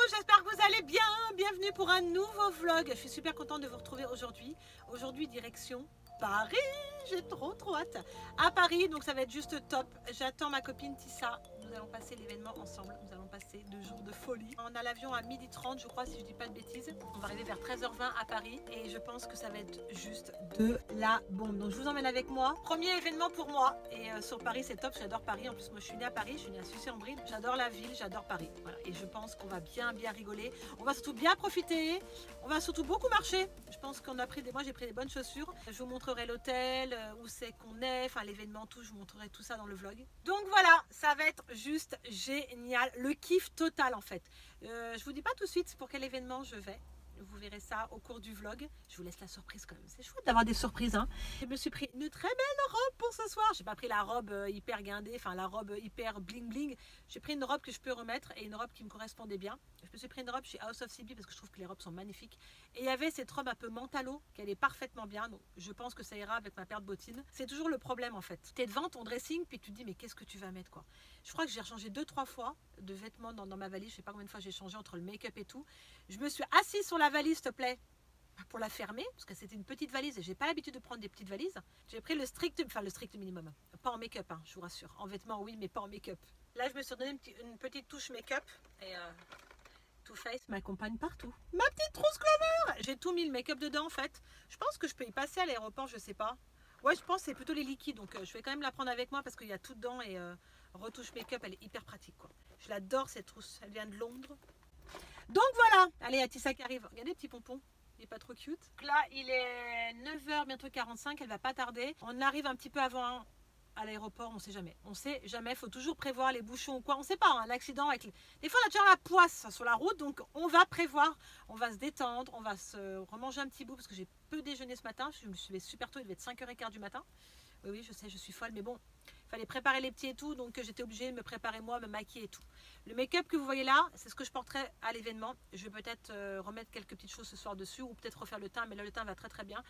j'espère que vous allez bien. Bienvenue pour un nouveau vlog. Je suis super contente de vous retrouver aujourd'hui. Aujourd'hui, direction Paris. J'ai trop hâte. À Paris, donc ça va être juste top. J'attends ma copine Tissa. Nous allons passer l'événement ensemble. Nous allons passer 2 jours de folie. On a l'avion à 12h30, je crois, si je dis pas de bêtises. On va arriver vers 13h20 à Paris. Et je pense que ça va être juste de la bombe. Donc je vous emmène avec moi. Premier événement pour moi. Et sur Paris, c'est top. J'adore Paris. En plus, moi, je suis née à Paris. Je suis née à Sucy-en-Brie. J'adore la ville. J'adore Paris. Voilà. Et je pense qu'on va bien rigoler. On va surtout bien profiter. On va surtout beaucoup marcher. Je pense qu'on a pris des... Moi, j'ai pris des bonnes chaussures. Je vous montrerai l'hôtel, où c'est qu'on est, enfin l'événement, tout. Je vous montrerai tout ça dans le vlog. Donc voilà, ça va être juste génial. Le kiff total en fait. Je vous dis pas tout de suite pour quel événement je vais. Vous verrez ça au cours du vlog. Je vous laisse la surprise quand même. C'est chouette d'avoir des surprises. Hein. Je me suis pris une très belle robe pour ce soir. J'ai pas pris la robe hyper guindée, enfin la robe hyper bling bling. J'ai pris une robe que je peux remettre et une robe qui me correspondait bien. Je me suis pris une robe chez House of CB parce que je trouve que les robes sont magnifiques. Et il y avait cette robe un peu mentalo qui allait parfaitement bien. Donc je pense que ça ira avec ma paire de bottines. C'est toujours le problème en fait. Tu es devant ton dressing puis tu te dis mais qu'est-ce que tu vas mettre quoi. Je crois que j'ai rechangé 2-3 fois de vêtements dans ma valise. Je sais pas combien de fois j'ai changé entre le make-up et tout. Je me suis assise sur la valise, s'il te plaît, pour la fermer, parce que c'était une petite valise et j'ai pas l'habitude de prendre des petites valises. J'ai pris le strict minimum. Pas en make-up, hein, je vous rassure. En vêtements, oui, mais pas en make-up. Là, je me suis donné une petite touche make-up et Too Faced m'accompagne partout. Ma petite trousse Clover. J'ai tout mis le make-up dedans, en fait. Je pense que je peux y passer à l'aéroport, je sais pas. Ouais, je pense que c'est plutôt les liquides, donc je vais quand même la prendre avec moi parce qu'il y a tout dedans et retouche make-up, elle est hyper pratique, quoi. Je l'adore, cette trousse. Elle vient de Londres. Donc voilà, allez, Atissa qui arrive. Regardez le petit pompon, il est pas trop cute. Là, il est 9h, bientôt 45, elle va pas tarder. On arrive un petit peu avant à l'aéroport, on sait jamais. On sait jamais, il faut toujours prévoir les bouchons ou quoi. On sait pas, hein, un accident avec... Des fois, on a déjà la poisse sur la route, donc on va prévoir, on va se détendre, on va se remanger un petit bout parce que j'ai peu déjeuné ce matin. Je me suis levée super tôt, il devait être 5h15 du matin. Oui, je sais, je suis folle, mais bon, il fallait préparer les petits et tout, donc j'étais obligée de me préparer moi, me maquiller et tout. Le make-up que vous voyez là, c'est ce que je porterai à l'événement. Je vais peut-être remettre quelques petites choses ce soir dessus, ou peut-être refaire le teint, mais là, le teint va très bien.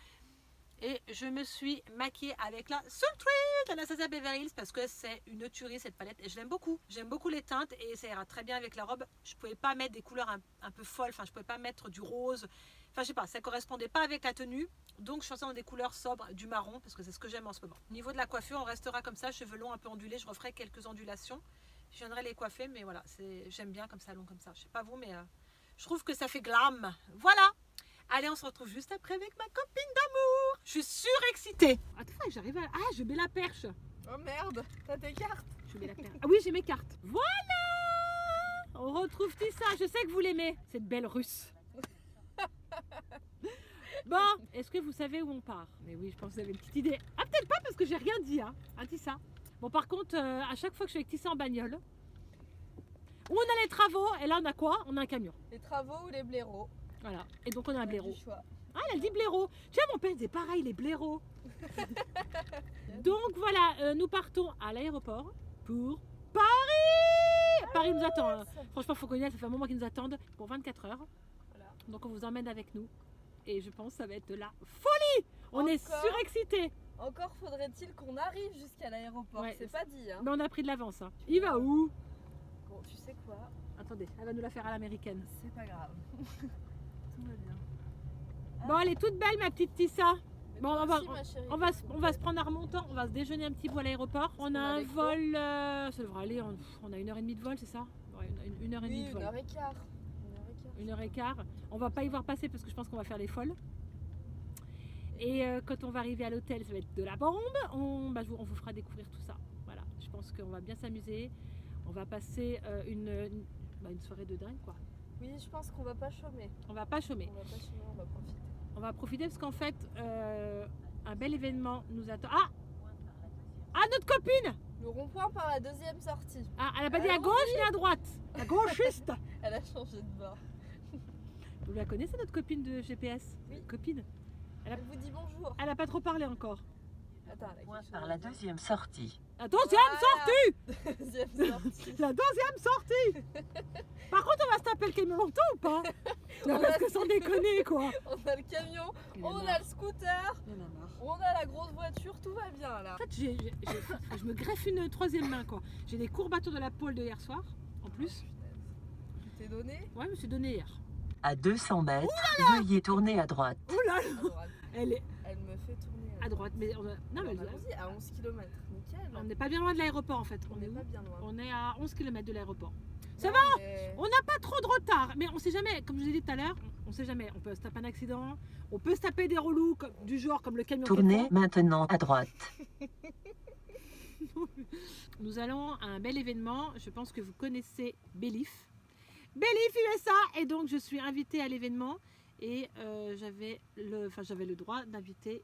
Et je me suis maquillée avec la Sultry d'Anastasia Beverly Hills parce que c'est une tuerie cette palette et je l'aime beaucoup. J'aime beaucoup les teintes et ça ira très bien avec la robe. Je ne pouvais pas mettre des couleurs un peu folles, enfin je ne pouvais pas mettre du rose. Enfin je sais pas, ça ne correspondait pas avec la tenue. Donc je suis dans des couleurs sobres, du marron parce que c'est ce que j'aime en ce moment. Au niveau de la coiffure, on restera comme ça, cheveux longs un peu ondulés. Je referai quelques ondulations. Je viendrai les coiffer, mais voilà, j'aime bien comme ça, long comme ça. Je sais pas vous, mais je trouve que ça fait glam. Voilà. Allez, on se retrouve juste après avec ma copine d'amour. Je suis surexcitée. Attends, j'arrive à... Ah, je mets la perche. Oh merde, t'as tes cartes. Je mets la perche. Ah oui, j'ai mes cartes. Voilà. On retrouve Tissa. Je sais que vous l'aimez, cette belle russe. Bon, est-ce que vous savez où on part? Mais oui, je pense que vous avez une petite idée. Ah, peut-être pas parce que j'ai rien dit, hein, Tissa. Bon, par contre, à chaque fois que je suis avec Tissa en bagnole, où on a les travaux, et là on a quoi? On a un camion. Les travaux ou les blaireaux. Voilà, et donc on a un blaireau. Ah, elle a dit blaireau. Tiens, mon père disait pareil, les blaireaux. Donc voilà, nous partons à l'aéroport pour Paris. Paris nous attend. Hein. Franchement, faut connaître, ça fait un moment qu'ils nous attendent pour 24 heures. Voilà. Donc on vous emmène avec nous. Et je pense que ça va être de la folie. On est surexcités. Encore faudrait-il qu'on arrive jusqu'à l'aéroport. Ouais, c'est pas dit. Hein. Mais on a pris de l'avance. Hein. Il va où? Bon, tu sais quoi? Attendez, elle va nous la faire à l'américaine. C'est pas grave. Tout va bien. Bon, elle est toute belle, ma petite Tissa. Bon, on va se prendre un remontant, on va se déjeuner un petit bout à l'aéroport. On a un vol, ça devrait aller, on a 1h30 de vol, c'est ça? Ouais, 1h30 de vol. 1h15. 1h15. On va pas y voir passer parce que je pense qu'on va faire les folles. Et quand on va arriver à l'hôtel, ça va être de la bombe. On vous fera découvrir tout ça. Voilà, je pense qu'on va bien s'amuser. On va passer une soirée de dingue, quoi. Oui, je pense qu'on va pas chômer. On va pas chômer. On va pas chômer, on va profiter. On va profiter parce qu'en fait, un bel événement nous attend. Ah, notre copine! Le rond-point par la deuxième sortie. Ah, elle a pas dit à gauche ni à droite. La gauchiste. Elle a changé de bord. Vous la connaissez, notre copine de GPS? Oui. Copine. Elle vous dit bonjour. Elle a pas trop parlé encore. Attends, par la deuxième sortie. La deuxième sortie. Deuxième sortie. La deuxième sortie. Par contre, on va se taper le camion longtemps ou pas? Non, parce que sans déconner, quoi. On a le camion, on a le scooter, on a la grosse voiture, tout va bien là. En fait, je me greffe une troisième main, quoi. J'ai des courbatures de la pôle de hier soir, en plus. t'es donné Ouais, je me suis donné hier. À 200 mètres, veuillez tourner à droite. Oh là à là. droite. Elle est Elle me fait tourner à droite, mais on a... Non, mais allons-y, à 11 km. Nickel. on n'est pas bien loin de l'aéroport en fait. On On n'est est où? pas bien loin. On est à 11 km de l'aéroport. Non, Ça va mais- On n'a pas trop de retard, mais on sait jamais, comme je vous ai dit tout à l'heure, on sait jamais. On peut se taper un accident, on peut se taper des relous du genre comme le camion. Tournez quelconque. maintenant à droite. Nous allons à un bel événement, je pense que vous connaissez Bélif. Bélif USA, et donc je suis invitée à l'événement et j'avais le droit d'inviter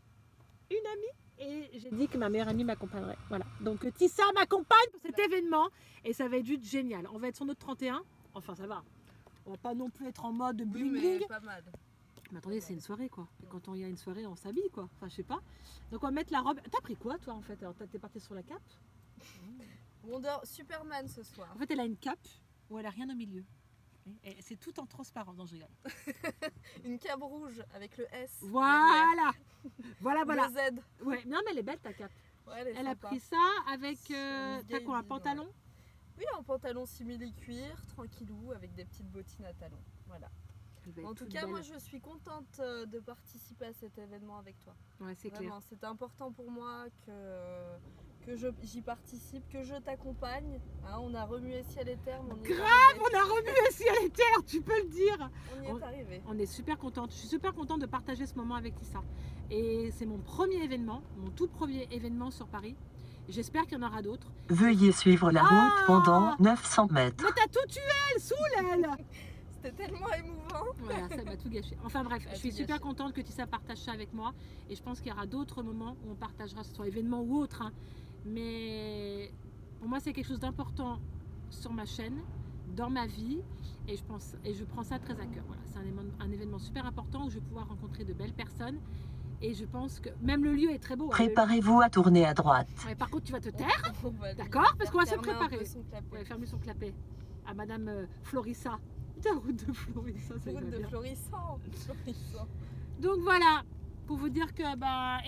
une amie et j'ai dit que ma meilleure amie m'accompagnerait. Voilà, donc Tissa m'accompagne pour cet événement et ça va être juste génial. On va être sur notre 31, enfin ça va. On va pas non plus être en mode Oui, bling mais bling. pas mal. Mais attendez, c'est une soirée quoi. Et quand on y a une soirée, on s'habille quoi. Enfin, je sais pas. Donc on va mettre la robe. T'as pris quoi toi en fait? Alors t'es partie sur la cape. Wonder Superman ce soir. En fait, elle a une cape où elle a rien au milieu. Et c'est tout en transparent. Non, je rigole. Une cape rouge avec le S. Voilà. Voilà, Voilà. voilà. Le Z. Ouais, non mais elle est belle ta cape. Ouais, elle est Elle a sympa. pris ça avec. T'as quoi, un Gaby, pantalon? Oui, un pantalon simili-cuir, tranquillou, avec des petites bottines à talons. Voilà. Elle va être En tout toute cas, belle. moi, je suis contente de participer à cet événement avec toi. Ouais, c'est clair. Vraiment, c'est important pour moi que j'y participe, que je t'accompagne. Hein, on a remué ciel et terre, mais on y est Grave, arrivé. on a remué ciel et terre, tu peux le dire. On y est arrivé. On est super contente. Je suis super contente de partager ce moment avec Tissa. Et c'est mon premier événement, mon tout premier événement sur Paris. J'espère qu'il y en aura d'autres. Veuillez suivre la Ah route pendant 900 mètres. Mais t'as tout tué, elle, saoule, elle. C'était tellement émouvant. Voilà, ça m'a tout gâché. Enfin bref, Elle je suis tout super gâché. contente que Tissa partage ça avec moi. Et je pense qu'il y aura d'autres moments où on partagera, que ce soit événement ou autre. Hein. Mais pour moi, c'est quelque chose d'important sur ma chaîne, dans ma vie. Et je prends ça très à cœur. Voilà, c'est un événement super important où je vais pouvoir rencontrer de belles personnes. Et je pense que même le lieu est très beau. Hein. Préparez-vous à tourner à droite. Ouais, par contre, tu vas te taire. On va lui D'accord, parce qu'on va se faire fermer un peu préparer. son clapet. Ouais, fermer son clapet. À Madame Florissa. Putain, route de Florissa, ça Route va de bien. florissant. Florissant. Donc voilà, pour vous dire que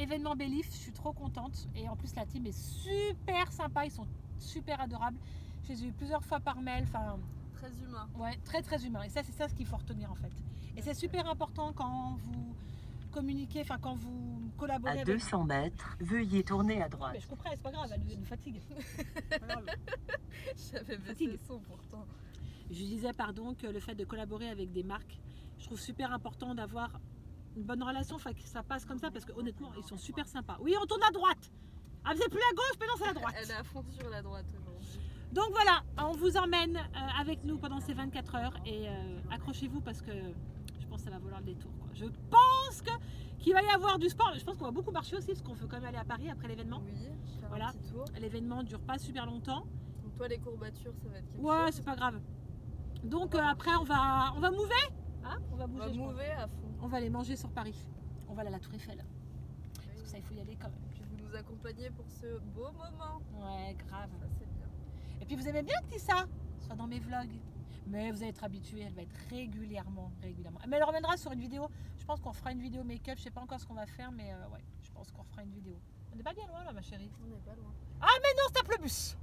événement Bélif, je suis trop contente. Et en plus, la team est super sympa, ils sont super adorables. Je les ai eu plusieurs fois par mail, enfin, Très humain. ouais, très très humain. Et ça, c'est ça ce qu'il faut retenir en fait. Et c'est super important quand vous communiquez, enfin, quand vous collaborez À avec. 200 mètres, veuillez tourner à droite. Mais je comprends, c'est pas grave, elle nous fatigue. C'est pas grave. J'avais baissé Fatigue. le son pourtant. Je disais, pardon, que le fait de collaborer avec des marques, je trouve super important d'avoir une bonne relation, enfin que ça passe comme ça, parce que honnêtement, ils sont super sympas. Oui, on tourne à droite. Ah, c'est plus à gauche, maintenant c'est à droite. Elle est à fond sur la droite aujourd'hui. Donc voilà, on vous emmène avec nous pendant ces 24 heures et accrochez-vous parce que je pense que ça va valoir le détour. Quoi. Je pense qu'il va y avoir du sport. Je pense qu'on va beaucoup marcher aussi parce qu'on veut quand même aller à Paris après l'événement. Oui, faire Voilà. un petit tour. L'événement dure pas super longtemps. Donc toi, les courbatures, ça va être quelque Ouais, chose. c'est pas grave. Donc après, on va mouver. Hein, on va On bouger. va je pense. mouver à fond. On va aller manger sur Paris. On va aller à la Tour Eiffel. Parce que ça, il faut y aller quand même. Puis vous nous accompagnez pour ce beau moment. Ouais, grave. Ça, c'est bien. Et puis vous aimez bien que Tissa soit dans mes vlogs. Mais vous allez être habitués, elle va être régulièrement. Mais elle reviendra sur une vidéo. Je pense qu'on fera une vidéo make-up. Je sais pas encore ce qu'on va faire, mais ouais, je pense qu'on fera une vidéo. On n'est pas bien loin là, ma chérie. On n'est pas loin. Ah, mais non, on se tape le bus.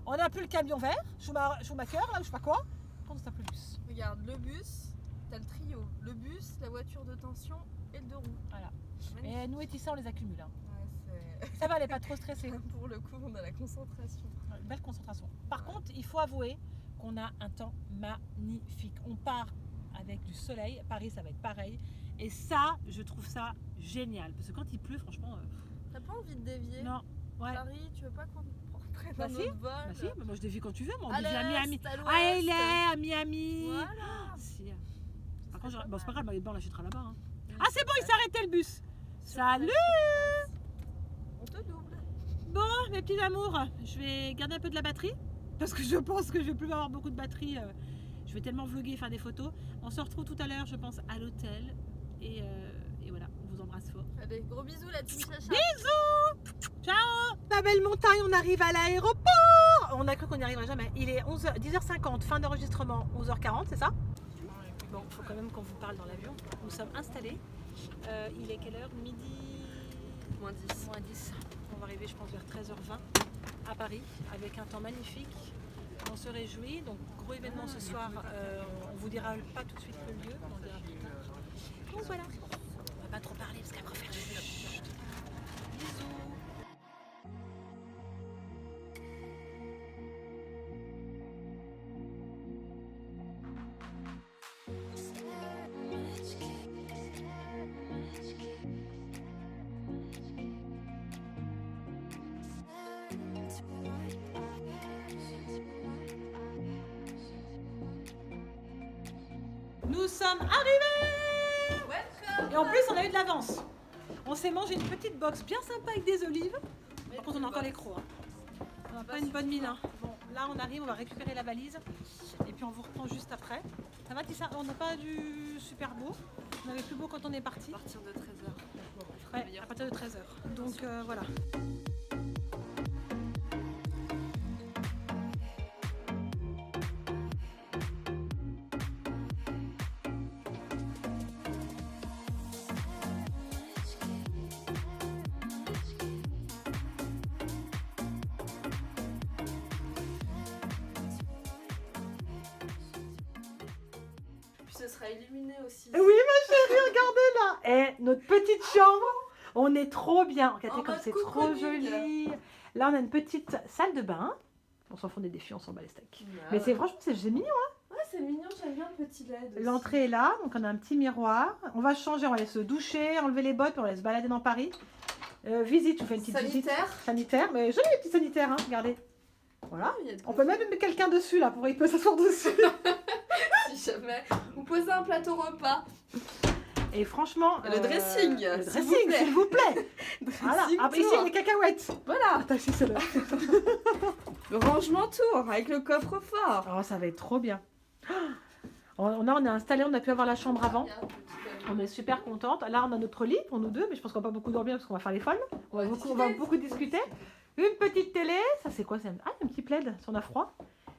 On n'a plus le camion vert, Schumacher, là, ou je sais pas quoi. On se tape le bus. Regarde, le bus, t'as le trio. Le bus, la voiture de tension et le deux roues. Voilà. Magnifique. Et nous et Tissa, on les accumule. Hein. Ouais, Ça va, elle n'est pas trop stressée. pour le coup, on a la concentration. Ouais, belle concentration. Par Ouais. contre, il faut avouer qu'on a un temps magnifique. On part avec du soleil. Paris, ça va être pareil. Et ça, je trouve ça génial. Parce que quand il pleut, franchement, T'as pas envie de dévier non. Ouais. Paris, tu veux pas qu'on prenne Bah un si, autre vol Bah si, mais moi je dévie quand tu veux. Moi, on À dévie à l'est, Miami. à l'ouest. Ah, il est à Miami. Voilà. Si. Par serait contre, pas bon, c'est pas mal. grave, Marie Blanc l'achètera là-bas. Hein. Oui, Ah, c'est bon, il s'est arrêté le bus. Salut. On te double. Bon, mes petits amours, je vais garder un peu de la batterie. Parce que je pense que je vais plus avoir beaucoup de batterie. Je vais tellement vlogger, faire des photos. On se retrouve tout à l'heure, je pense, à l'hôtel. Et voilà, on vous embrasse fort. Allez, gros bisous la team Chacha. Bisous. Ciao. La belle montagne, on arrive à l'aéroport. On a cru qu'on n'y arriverait jamais. Il est 10h50, fin d'enregistrement, 11h40, c'est ça? Bon, il faut quand même qu'on vous parle dans l'avion. Nous sommes installés. Il est quelle heure? Midi Moins 10. moins 10. On va arriver, je pense, vers 13h20 à Paris avec un temps magnifique. On se réjouit. Donc, gros événement ce soir. On vous dira pas tout de suite le lieu, mais on dira plus tard. Donc voilà, on va pas trop parler parce qu'après faire chut. Bisous. Nous sommes arrivés! Et en plus, on a eu de l'avance. On s'est mangé une petite box bien sympa avec des olives. Par contre, on a encore les crocs. On n'a pas une bonne mine. Bon, là, on arrive, on va récupérer la valise. Et puis, on vous reprend juste après. Ça va, Tissa? On n'a pas du super beau. On avait plus beau quand on est parti. À partir de 13h. Ouais, à partir de 13h. Donc, voilà. Ce sera illuminé aussi. Oui, ma chérie, regardez là. Et notre petite chambre, on est trop bien. Regardez En comme mode c'est trop cocooning. joli. Là, on a une petite salle de bain. On s'en fout des défis, on s'en bat les steaks. Mais c'est franchement, c'est mignon. Ouais, c'est mignon, j'aime bien le petit LED. aussi. L'entrée est là, donc on a un petit miroir. On va changer, on va aller se doucher, enlever les bottes, puis on va aller se balader dans Paris. Visite, on fait une petite visite sanitaire. Mais joli les petits sanitaires, hein, regardez. Voilà. Il y a de On peut même mettre quelqu'un dessus là pour qu'il peut s'asseoir dessus. Si jamais vous posez un plateau repas. Et franchement. Le dressing, Le s'il vous dressing, plaît. s'il vous plaît. Voilà. Dressing Ah, bah, ici, il y a tour. les cacahuètes. Voilà, Attachez celle-là. le rangement tour avec le coffre-fort. Oh, ça va être trop bien. On est installé, on a pu avoir la chambre avant. On est super contente. Là, on a notre lit pour nous deux, mais je pense qu'on va pas beaucoup dormir parce qu'on va faire les folles. On va beaucoup discuter. Une petite télé. Ça, c'est quoi? Ah, un petit plaid si on a froid.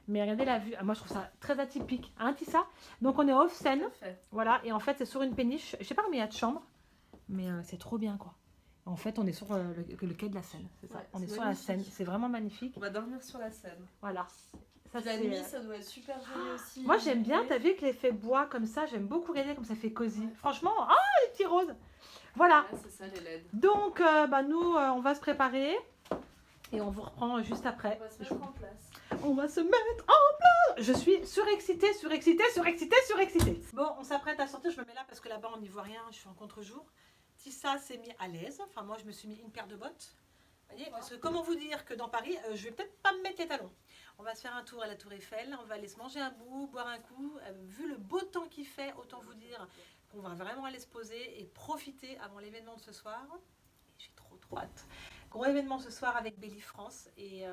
Mais regardez la vue. Ah, moi, je trouve ça très atypique. Hein, Tissa? Donc, on est off Seine. Voilà. Et en fait, c'est sur une péniche. Je sais pas combien il y a de chambres, mais c'est trop bien, quoi. En fait, on est sur le quai de la Seine. C'est ça. Ouais, On est c'est sur la magnifique. Seine. C'est vraiment magnifique. On va dormir sur la Seine. Voilà. Ça, La c'est, nuit, ça doit être super joli aussi. Moi j'aime bien, t'as vu que l'effet bois comme ça, j'aime beaucoup regarder comme ça fait cosy. Franchement, les petits roses. Voilà. Ouais, c'est ça les LED. Donc nous on va se préparer et on vous reprend juste après. On va se mettre en place. On va se mettre en place. Je suis surexcitée. Bon, on s'apprête à sortir, je me mets là parce que là-bas on n'y voit rien, je suis en contre-jour. Tissa s'est mis à l'aise, enfin moi je me suis mis une paire de bottes. Vous voyez, parce que comment vous dire que dans Paris, je vais peut-être pas me mettre les talons. On va se faire un tour à la Tour Eiffel, on va aller se manger un bout, boire un coup. Vu le beau temps qu'il fait, autant vous dire qu'on va vraiment aller se poser et profiter avant l'événement de ce soir. Et j'ai trop hâte. Gros événement ce soir avec Belly France et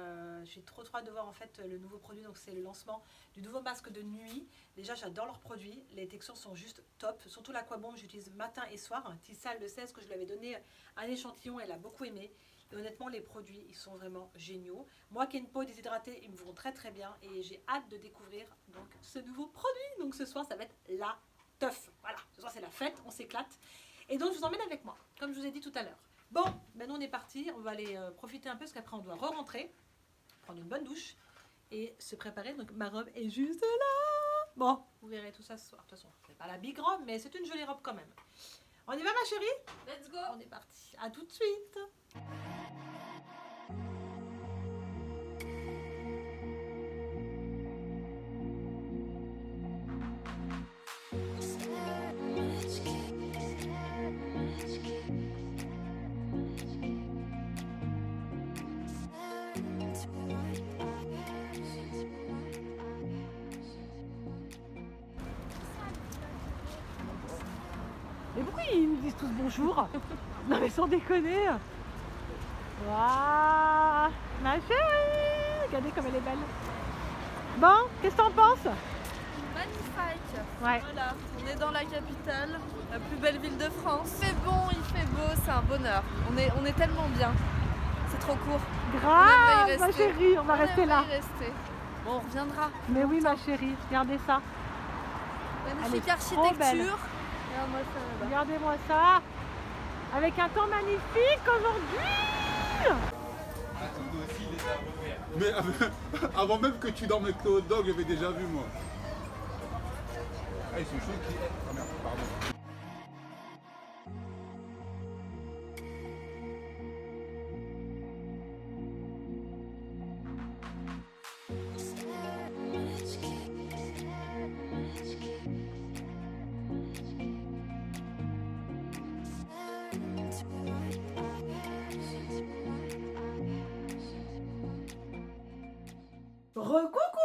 j'ai trop hâte de voir en fait le nouveau produit. Donc c'est le lancement du nouveau masque de nuit. Déjà j'adore leurs produits, les textures sont juste top. Surtout l'aquabombe, j'utilise matin et soir. Tissa le 16 que je lui avais donné un échantillon, elle a beaucoup aimé. Et honnêtement, les produits, ils sont vraiment géniaux. Moi qui ai une peau déshydratée, ils me vont très très bien. Et j'ai hâte de découvrir donc ce nouveau produit. Donc ce soir, ça va être la teuf. Voilà, ce soir c'est la fête, on s'éclate. Et donc je vous emmène avec moi, comme je vous ai dit tout à l'heure. Bon, maintenant on est parti. On va aller profiter un peu parce qu'après on doit re-rentrer, prendre une bonne douche et se préparer. Donc ma robe est juste là. Bon, vous verrez tout ça ce soir. De toute façon, c'est pas la big robe, mais c'est une jolie robe quand même. On y va ma chérie? Let's go. On est parti. À tout de suite. Mais pourquoi ils nous disent tous bonjour? Non mais sans déconner. Waouh, ma chérie, regardez comme elle est belle. Bon, qu'est-ce que t'en penses? Magnifique. Ouais. Voilà, on est dans la capitale, la plus belle ville de France. Il fait bon, il fait beau, c'est un bonheur. On est tellement bien. C'est trop court. Grave, y ma rester. chérie, on va rester là. Y rester. Bon, on reviendra. Mais oui, ma chérie, regardez ça. Magnifique Elle est trop belle. architecture. Regarde-moi ça là-bas. Regardez-moi ça. Avec un temps magnifique aujourd'hui. Mais avant même que tu dormes avec le hot dog, j'avais déjà vu moi. Ah, ils sont chauds qui. Ah merde, pardon. Recoucou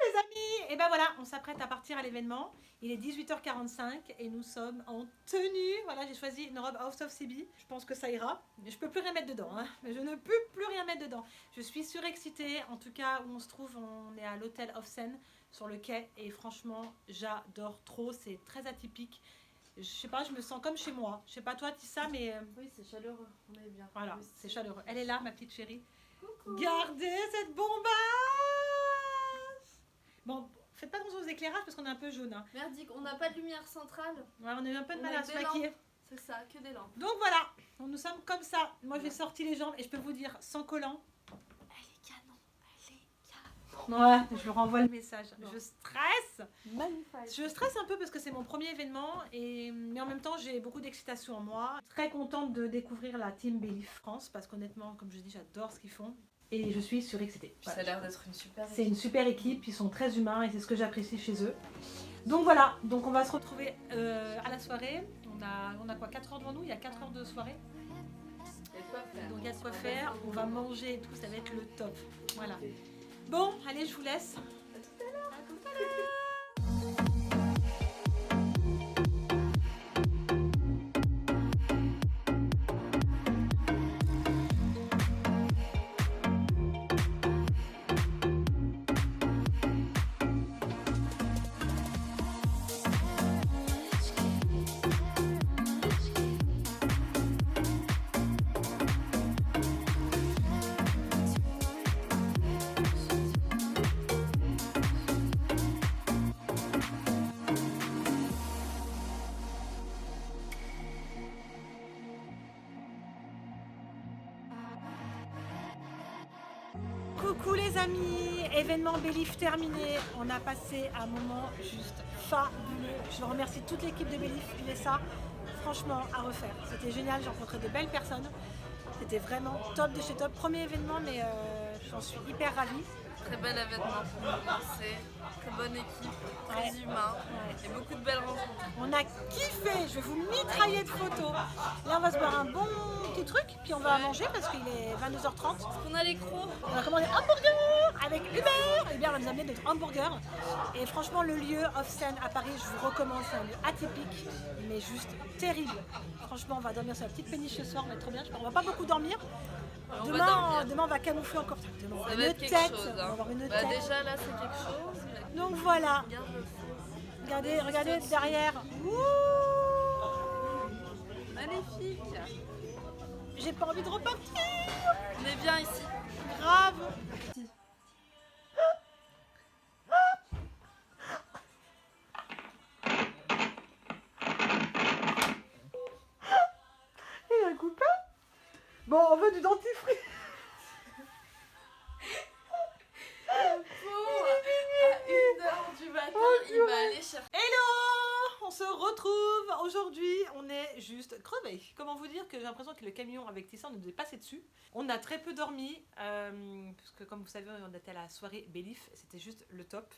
les amis. Et ben voilà, on s'apprête à partir à l'événement. Il est 18h45 et nous sommes en tenue. Voilà, j'ai choisi une robe House of CB. Je pense que ça ira. Mais je peux plus rien mettre dedans. Hein. Mais je ne peux plus rien mettre dedans. Je suis surexcitée. En tout cas, où on se trouve, on est à l'hôtel Off Seine sur le quai. Et franchement, j'adore trop. C'est très atypique. Je sais pas, je me sens comme chez moi. Je sais pas toi, Tissa, mais Oui, c'est chaleureux, on est bien. voilà, Oui, c'est chaleureux. Elle est là, ma petite chérie. Coucou. Gardez cette bombasse. Bon, faites pas attention aux éclairages parce qu'on est un peu jaune. Hein. Merdique, on n'a pas de lumière centrale. Ouais, on a eu un peu de On mal a à se des maquiller. lampes. C'est ça, que des lampes. Donc voilà, nous sommes comme ça. Moi j'ai sorti les jambes et je peux vous dire, sans collant. Elle est canon, elle est canon. Ouais, je lui renvoie le message. Non. Je stresse. Magnifique. Je stresse un peu parce que c'est mon premier événement, mais en même temps j'ai beaucoup d'excitation en moi. Très contente de découvrir la Team Belief France parce qu'honnêtement, comme je dis, j'adore ce qu'ils font. Et je suis surexcitée. Ça a l'air d'être une super C'est une super équipe, ils sont très humains et c'est ce que j'apprécie chez eux. Donc voilà, donc on va se retrouver à la soirée. On a quoi, 4 heures devant nous? Il y a 4 heures de soirée. Il y a de quoi faire. Donc il y a de quoi faire, on va manger et tout, ça va être le top. Voilà. Bon, allez, je vous laisse. À tout à l'heure. À tout à l'heure. Coucou les amis, événement Belief terminé. On a passé un moment juste fabuleux. Je remercie toute l'équipe de Belief, ça franchement à refaire. C'était génial, j'ai rencontré de belles personnes. C'était vraiment top de chez top. Premier événement, mais j'en suis hyper ravie. Très bel événement pour commencer. Très bonne équipe, très Ouais. humain. Ouais. Et beaucoup de belles rencontres. On a kiffé, je vais vous mitrailler de photos. Là on va se boire un bon petit truc, puis on va manger parce qu'il est 22h30. On a les crocs. On a commandé un hamburger avec Uber. Uber va nous amener notre hamburger. Et franchement, le lieu Off Seine à Paris, je vous recommande. C'est un lieu atypique, mais juste terrible. Franchement, on va dormir sur la petite péniche ce soir, on va être trop bien. On va pas beaucoup dormir. On va dormir. Demain, on va camoufler encore. Demain, on va Ça avoir va une être quelque tête. chose. On va Hein. avoir une Bah, tête. déjà là, c'est quelque chose. mais Donc voilà. Regarde le fond. Regardez derrière. Ouh, Magnifique. j'ai pas envie de repartir. On est bien ici. Grave. Il a un coupé. Bon, on veut du dentifrice. Pour à 1h du matin, il va aller chercher. Hello! On se retrouve aujourd'hui, on est juste crevés. Comment vous dire que j'ai l'impression que le camion avec Tissa nous est passé dessus. On a très peu dormi, puisque comme vous savez, on était à la soirée Belief, c'était juste le top.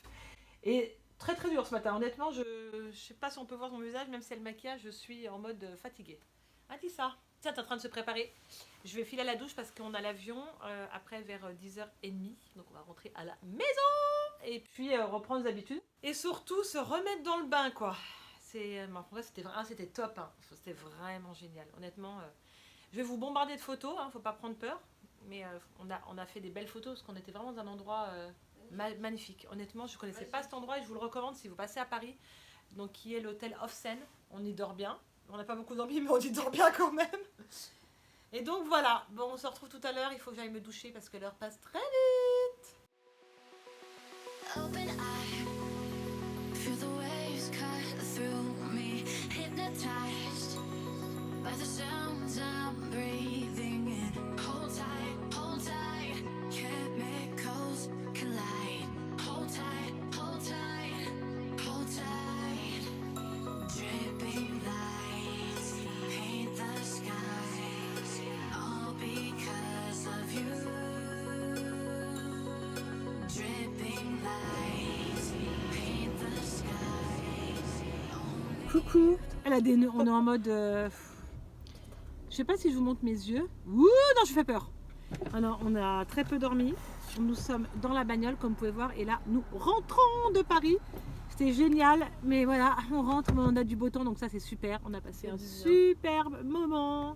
Et très très dur ce matin, honnêtement, je sais pas si on peut voir mon visage, même si c'est le maquillage, je suis en mode fatiguée. Ah Tissa, Tissa t'es en train de se préparer. Je vais filer à la douche parce qu'on a l'avion après vers 10h30, donc on va rentrer à la maison et puis reprendre nos habitudes. Et surtout se remettre dans le bain quoi. En vrai c'était top, hein. C'était vraiment génial. Honnêtement, je vais vous bombarder de photos, hein, faut pas prendre peur. Mais on a fait des belles photos parce qu'on était vraiment dans un endroit magnifique. Honnêtement, je connaissais pas cet endroit et je vous le recommande si vous passez à Paris. Donc qui est l'hôtel Off Seine. On y dort bien. On n'a pas beaucoup dormi mais on y dort bien quand même. Et donc voilà, bon on se retrouve tout à l'heure, il faut que j'aille me doucher parce que l'heure passe très vite. Open eye, feel the waves cut through me, hypnotized by the sounds I'm breathing in. Hold tight, Coucou. Elle a des nœuds. On est en mode. Je sais pas si je vous montre mes yeux. Ouh, non, je fais peur. Alors, on a très peu dormi. Nous sommes dans la bagnole, comme vous pouvez voir. Et là, nous rentrons de Paris. C'était génial. Mais voilà, on rentre, mais on a du beau temps. Donc ça, c'est super. On a passé un superbe moment.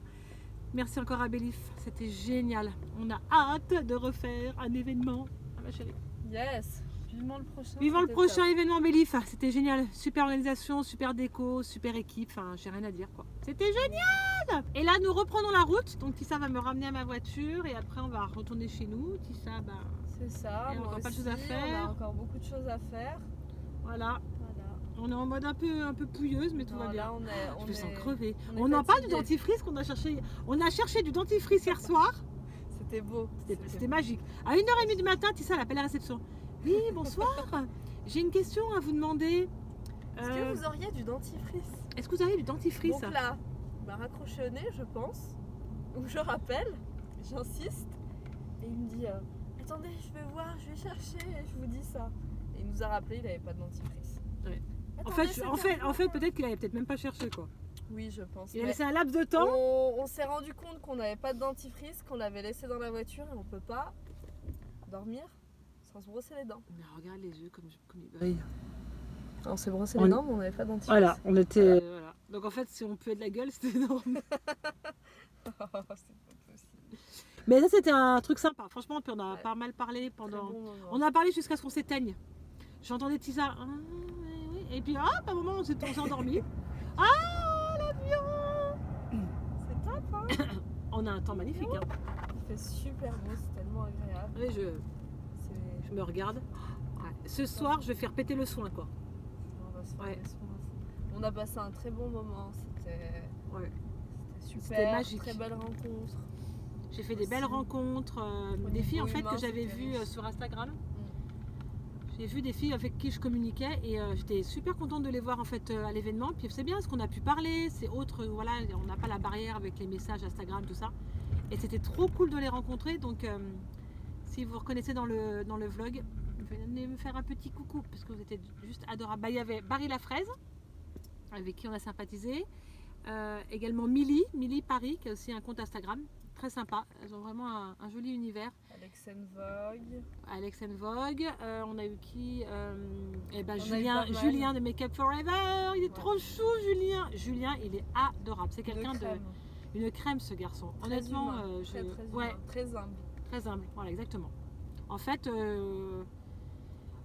Merci encore à Bélif. C'était génial. On a hâte de refaire un événement. Ah, ma chérie. Yes. Vivement le prochain. Vivant le c'était prochain top. événement Bélif. C'était génial. Super organisation, super déco, super équipe. Enfin, j'ai rien à dire quoi. C'était génial. Et là, nous reprenons la route. Donc Tissa va me ramener à ma voiture et après, on va retourner chez nous. Tissa, bah C'est ça. Il y a moi encore pas de aussi, choses à faire. On a encore beaucoup de choses à faire. voilà. Voilà. On est en mode un peu pouilleuse, mais tout va Non, bien. là, on est. Je me sens crevée. on est On en parle du fatigué. dentifrice qu'on a cherché. On a cherché du dentifrice hier soir. C'était beau. C'était magique. À 1h30 du matin, Tissa elle appelle la réception. Oui, bonsoir. J'ai une question à vous demander. Est-ce que vous auriez du dentifrice? Est-ce que vous avez du dentifrice? Donc là, il m'a raccroché au nez, je pense. Donc je rappelle, j'insiste. Et il me dit attendez, je vais voir, je vais chercher, et je vous dis ça. Et il nous a rappelé, il n'avait pas de dentifrice. Ouais. En Attendez, fait, c'est en fait, bien. peut-être qu'il avait peut-être même pas cherché quoi. Oui, je pense. Il a Mais laissé un laps de temps. on s'est rendu compte qu'on n'avait pas de dentifrice, qu'on l'avait laissé dans la voiture et on peut pas dormir sans se brosser les dents. Mais regarde les yeux comme ils brillent. On s'est brossé On- les dents, mais on n'avait pas de dentifrice. Voilà, on était. Voilà. Donc en fait, si on puait de la gueule, c'était énorme. C'est pas possible. Mais ça, c'était un truc sympa. Franchement, puis on a Ouais. pas mal parlé Très pendant. bon moment. On a parlé jusqu'à ce qu'on s'éteigne. J'entendais Tissa. Ah, oui, oui. Et puis, hop, à un moment, on s'est endormi. Ah, l'avion. C'est top, hein. On a un temps magnifique. Hein. Il fait super beau, c'est tellement agréable. Oui, C'est- je me regarde. Ouais. Ce soir, je vais faire péter le soin, quoi. On va se faire Ouais. des soins. On a passé un très bon moment, c'était Ouais. super, C'était magique. très belle rencontre. J'ai fait des belles Aussi. rencontres. Au Des filles, en niveau fait, humain, que j'avais c'était vues riche. sur Instagram. J'ai vu des filles avec qui je communiquais et j'étais super contente de les voir en fait à l'événement. Puis c'est bien parce qu'on a pu parler, c'est autre, voilà, on n'a pas la barrière avec les messages Instagram, tout ça. Et c'était trop cool de les rencontrer. Donc si vous reconnaissez dans le vlog, venez me faire un petit coucou parce que vous étiez juste adorables. Bah, il y avait Barry la fraise avec qui on a sympathisé. Également Milly Paris qui a aussi un compte Instagram. Très sympa, elles ont vraiment un joli univers. Alexandre Vogue. Alex and Vogue, on a eu qui eh ben, On a eu Julien, pas mal. Julien de Make Up Forever, il est Ouais. trop chou Julien. Julien, il est adorable, c'est quelqu'un de crème. une crème ce garçon. Très Honnêtement, humain, je très, très ouais, humain, très humble. très humble, voilà exactement. En fait,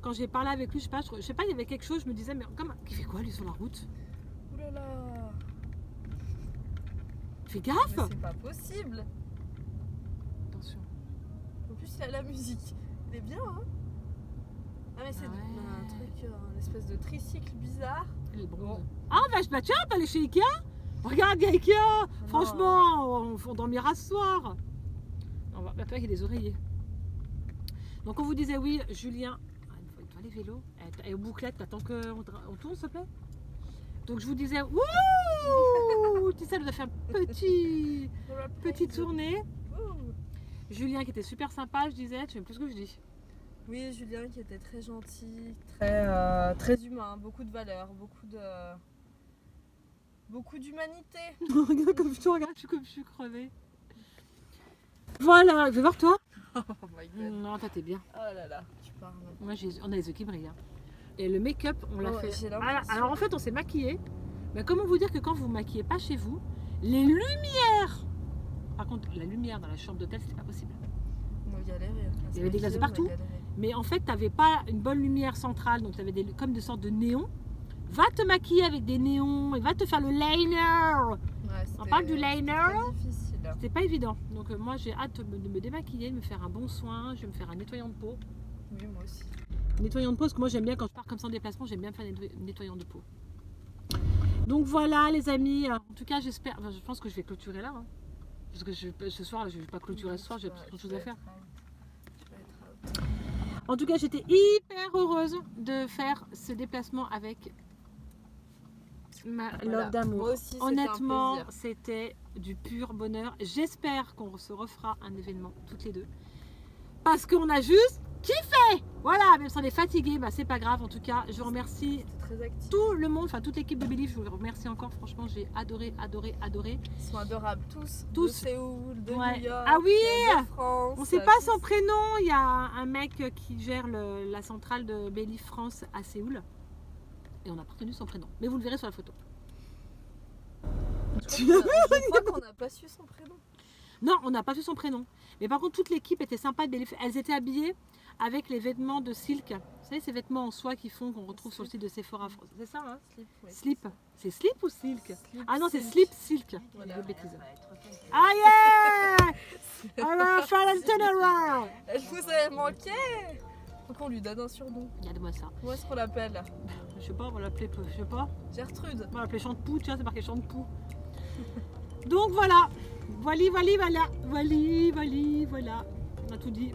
quand j'ai parlé avec lui, je sais pas, il y avait quelque chose, je me disais mais comme il fait quoi lui sur la route? Ouh là là, Fais mais gaffe. c'est pas possible. Attention. En plus, il y a la musique. Il est bien, hein. Ah mais c'est Ah ouais. un truc, une espèce de tricycle bizarre. Il est bon. Bon. Ah vache, bah tiens, pas aller chez Ikea. Regarde, il y a Ikea. Franchement, on dormira ce soir. On va pas qu'il y ait des oreillers. Donc on vous disait oui, Julien. Ah, il faut les vélos. Et aux bouclettes, t'attends qu'on tourne, s'il te plaît. Donc je vous disais, wouh, Tissa nous a fait un petite tournée. Ouh. Julien qui était super sympa, je disais, tu sais plus ce que je dis. Oui, Julien qui était très gentil, très humain, beaucoup de valeurs, beaucoup d'humanité. Regarde comme je te regarde, je suis crevée. Voilà, je vais voir toi. Oh my god. Non, toi t'es bien. Oh là là, tu parles. Moi, on a les yeux qui brillent. Hein. Et le make-up, on l'a Oh, fait. j'ai Alors, l'impression. alors, en fait, on s'est maquillé. Mais comment vous dire que quand vous maquillez pas chez vous, les lumières. Par contre, la lumière dans la chambre d'hôtel, c'était pas possible. On a galéré. Il y avait des glaces de partout. Mais en fait, t'avais pas une bonne lumière centrale, donc t'avais comme des sortes de néons. Va te maquiller avec des néons et va te faire le liner. On parle du liner. C'est difficile. C'était pas évident. Donc moi, j'ai hâte de me démaquiller, de me faire un bon soin. Je vais me faire un nettoyant de peau. Oui, moi aussi. Nettoyant de peau, parce que moi j'aime bien quand je pars comme ça en déplacement, j'aime bien faire des nettoyants de peau. Donc voilà les amis, en tout cas j'espère, je pense que je vais clôturer là. Hein. Parce que ce soir, je vais pas clôturer ce soir, j'ai trop de choses à faire. En tout cas, j'étais hyper heureuse de faire ce déplacement avec ma love d'amour. Moi aussi, c'était un Honnêtement, plaisir. c'était du pur bonheur. J'espère qu'on se refera un événement toutes les deux. Parce qu'on a juste kiffé. Voilà, même si on est fatigué, bah, c'est pas grave. En tout cas, je vous remercie très actifs. Tout le monde, enfin toute l'équipe de Believe, je vous remercie encore. Franchement, j'ai adoré. Ils sont adorables tous. Tous. De Séoul, de Ouais. New York, Ah oui, de France. on ne sait pas tous. son prénom. Il y a un mec qui gère la centrale de Believe France à Séoul. Et on n'a pas retenu son prénom. Mais vous le verrez sur la photo. Je crois qu'on n'a pas su son prénom. Non, on n'a pas vu son prénom. Mais par contre, toute l'équipe était sympa de Believe. Elles étaient habillées avec les vêtements de silk. Vous savez, ces vêtements en soie qu'on retrouve sur le site de Sephora. C'est ça, hein? Slip, oui. Slip. C'est slip ou silk? Slip, Ah non, c'est silk. silk. Voilà. Des bêtises. Ah yeah! Alors, Valentin Aurore. Elle vous avait manqué. Faut qu'on lui donne un surnom. Regarde-moi ça. Comment est-ce qu'on l'appelle? Je sais pas, on va l'appeler, je sais pas. Gertrude. On va l'appeler Chante-Pou, tiens, c'est marqué Chante-Pou. Donc voilà. Voilà. On a tout dit.